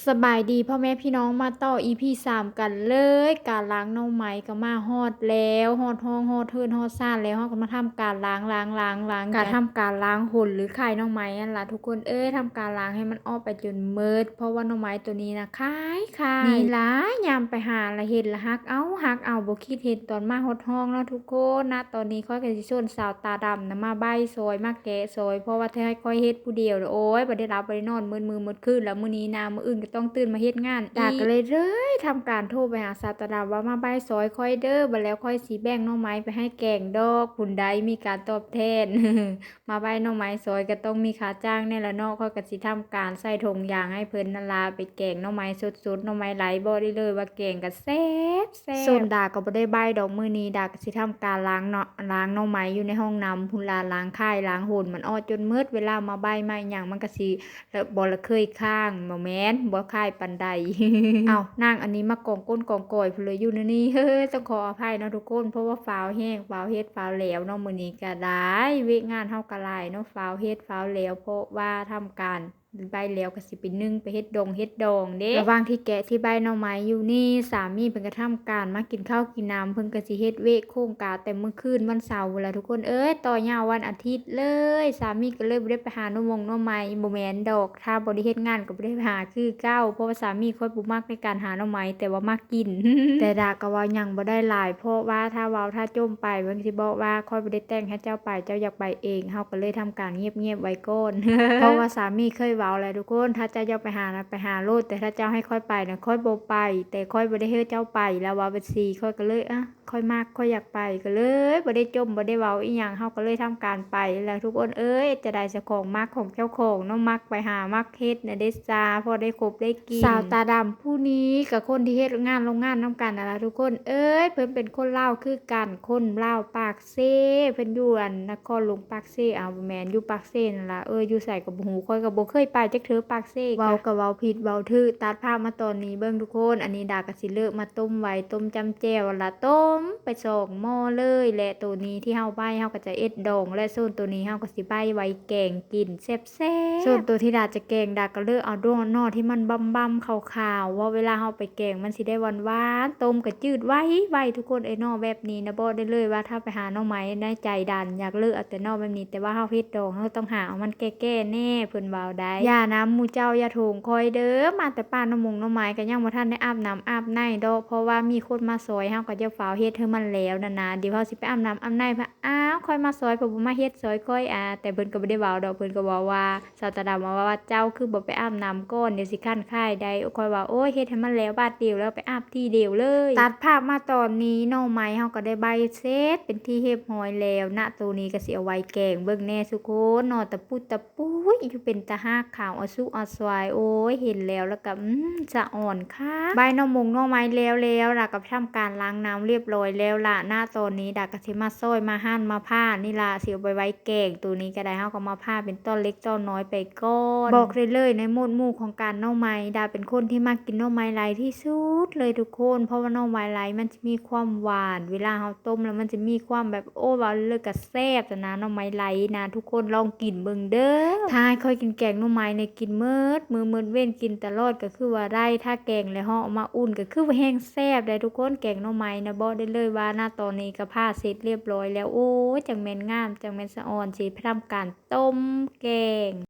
สบายดีพ่อแม่พี่น้องมาต่อ EP 3กันเลยการล้างหน่อไม้ก็มาฮอดแล้วฮอดห้องฮอดเทินฮอดซ่านแล้วเฮาก็มาทำการล้างการทำการล้างหุ่นหรือไข่หน่อไม้นั่นล่ะทุกคนทำการล้างให้มันออกไปจนหมดเพราะว่าหน่อไม้ตัวนี้นะคายนี่ล่ะยามไปหาละเห็นละฮักเอาบ่คิดเห็นตอนมาฮอดห้องเนาะทุกคนณตอนนี้ข้อยก็สิชวนสาวตาดำน่ะมาใบ้ซอยมาแกะซอยเพราะว่าถ้าให้ข้อยเฮ็ดผู้เดียวโอ๊ยบ่ได้หลับบ่ได้นอนมื้อมื้อมื้อคืนแล้วมื้อนี้นะมื้ออื่นก็ต้องตื่นมาเฮ็ดงานอีกก็เลยทำการโทรไปหาสาวตาดำว่ามาใบ้ซอยข้อยเด้อบัดแล้วข้อยสิแบ่งหน่อไม้ไปให้แกงดอกผู้ใดมีการตอบแทน มาใบ้หน่อไม้ซอยก็ต้องมีค่าจ้างแน่ละเนาะข้อยก็สิทำการใส่ถุงยางให้เพิ่นนั่นล่ะไปแกงหน่อไม้สดๆหน่อไม้ไหลบอกได้เลยว่าแกงก็แซ่บส้มดาก็บ่ได้ใบ้ดอกมื้อนี้ดาก็สิทำการล้างหน่อไม้อยู่ในห้องน้ำพู้นล่ะล้างข่ายล้างโหนมันออกจนหมดเวลามาใบ้มาอิหยังมันก็สิบ่ละเคยข้างบ่แม่นบ่คายปานใด อ้าวนางอันนี้มากองก้นกองก่อยพู้นเลยอยู่ในนี้เฮ้อต้องขออภัยเนาะทุกคนเพราะว่าฟ้าวแห้งฟ้าวเฮ็ดฟ้าวแหลวเนาะมื้อนี้ก็ได้เวะงานเฮาก็หลายเนาะฟ้าวเฮ็ดฟ้าวแหลวเพราะว่าทำการใบแล้วก็สิไปนึ่งไปเฮ็ดดองเด้ระหว่างที่แกะที่ใบหน่อไม้อยู่นี่สามีเพิ่นก็ทำการมากินข้าวกินน้ำเพิ่นก็สิเฮ็ดเวะโครงการแต่มื้อคืนวันเสาร์แหละทุกคนต่อยาววันอาทิตย์เลยสามีก็เลยบ่ได้ไปหาหน่อไม้บ่แม่นดอกถ้าบ่ได้เฮ็ดงานก็บ่ได้ไปหาคือเก่าเพราะว่าสามีค่อยบ่มักในการหาหน่อไม้แต่ว่ามักกิน แต่ดาก็ว่ายังบ่ได้หลายเพราะว่าถ้าเว้าถ้าจมไปเพิ่นสิบอกว่าค่อยบ่ได้แต่งให้เจ้าไปเจ้าอยากไปเองเฮาก็เลยทำการเงียบๆไว้ก่อน เพราะว่าสามีเคยเว้าแล้วทุกคนถ้าเจ้าอยากไปหานะไปหาโลดแต่ถ้าเจ้าให้ค่อยไปนะค่อยบ่ไปแต่ค่อยบ่ได้เฮ็ดเจ้าไปแล้วว่าบัดซี้ค่อยก็เลยค่อยมักค่อยอยากไปก็เลยบ่ได้จมบ่ได้เว้าอีหยังเฮาก็เลยทำการไปแล้วทุกคนจะได้เจ้าของมักของเจ้าของเนาะมักไปหามักเฮ็ดน่ะเด้จ้าพอได้ครบได้กินสาวตาดำผู้นี้กับคนที่เฮ็ดงานโรงงานนำกันนั่นล่ะทุกคนเพิ่นเป็นคนลาวคือกันคนลาวปากเซ่เพิ่นอยู่นครหลวงปากเซ่บ่แม่นอยู่ปากเซ่นั่นล่ะอยู่ไสก็บ่ฮู้ข้อยก็บ่เคยไปจักเทื่อปากเซ่เว้าก็เว้าผิดเว้าถูกตัดภาพมาตอนนี้เบิ่งทุกคนอันนี้ดาก็สิเลิกมาต้มไว้ต้มจำแจ่วล่ะต้มไป2หม้อเลยและตัวนี้ที่เฮาใบ้เฮาก็จะเอ็ดดองและส่วนตัวนี้เฮาก็สิใบ้ไว้แกงกินแซ่บๆส่วนตัวที่ดาจะแกงดาก็เลือกเอาด้อนอที่มันบ้ำๆขาวๆว่าเวลาเฮาไปแกงมันสิได้หวานๆต้มก็จืดไว้ทุกคนนอแบบนี้นะบอกได้เลยว่าถ้าไปหาหน่อไม้ในใจดันอยากเลือกเอาแต่นอแบบนี้แต่ว่าเฮาเฮ็ดดองเฮาต้องหาเอามันแก่ๆแน่เพิ่นเว้าได้อย่านะหมู่เจ้าอย่าโถงคอยเด้อมาแต่ป่าหน่อหน่อไม้ก็ยังบ่ทันได้อาบน้ำอาบในดอกเพราะว่ามีคนมาซอยเฮาก็จะฝ้าวเฮ็ดให้มันแล้วนั่นนะเดี๋ยวเฮาสิไปอาบน้ำอาบในอ้าวค่อยมาซอยเพิ่นบ่มาเฮ็ดซอยค่อยแต่เพิ่นก็บ่ได้เว้าดอกเพิ่นก็บอกว่าสาวตาดำว่าเจ้าคือบ่ไปอาบน้ำก่อนเดี๋ยวสิคันคายได้ค่อยว่าโอ๊ยเฮ็ดให้มันแล้วบาดเดียวแล้วไปอาบทีเดียวเลยตัดภาพมาตอนนี้หน่อไม้เฮาก็ได้ใบเสร็จเป็นที่เรียบร้อยแล้วณตัวนี้ก็สิเอาไว้แกงเบิ่งแน่ทุกคนเนาะตะปุตะปุ้ยอยู่เป็นตาฮักขาวอสุอสวยโอ๊ยเห็นแล้วแล้วก็สะอ่อนค่ะใบหน่อหน่อไม้แล้วล่ะก็ทำการล้างน้ำเรียบร้อยแล้วล่ะณตอนนี้ดาก็สิมาซอยมาหั่นมาผ่านี่ล่ะสิเอาไปไว้แกงตัวนี้ก็ได้เฮาก็มาผ่าเป็นต้นเล็กต้นน้อยไปก่อนบอกได้เลยในหมวดหมู่ของการหน่อไม้ดาเป็นคนที่มักกินหน่อไม้หลายที่สุดเลยทุกคนเพราะว่าหน่อไม้หลายมันจะมีความหวานเวลาเฮาต้มแล้วมันจะมีความแบบเว้าเลยก็แซ่บจ้ะนะหน่อไม้ไหลนะทุกคนลองกินเบิ่งเด้อถ้าให้ข้อยกินแกงหน่อไม้เนี่ยกินมื้อเว้นกินตลอดก็คือว่าได้ถ้าแกงแล้วเฮาเอามาอุ่นก็คือว่าแห้งแซ่บได้ทุกคนแกงหน่อไม้นะบอกได้เลยว่าณตอนนี้ก็ผ่าเสร็จเรียบร้อยแล้วโอ้ยจังแม่นงามจังแม่นสะอ่อนสิไปทำการต้มแกง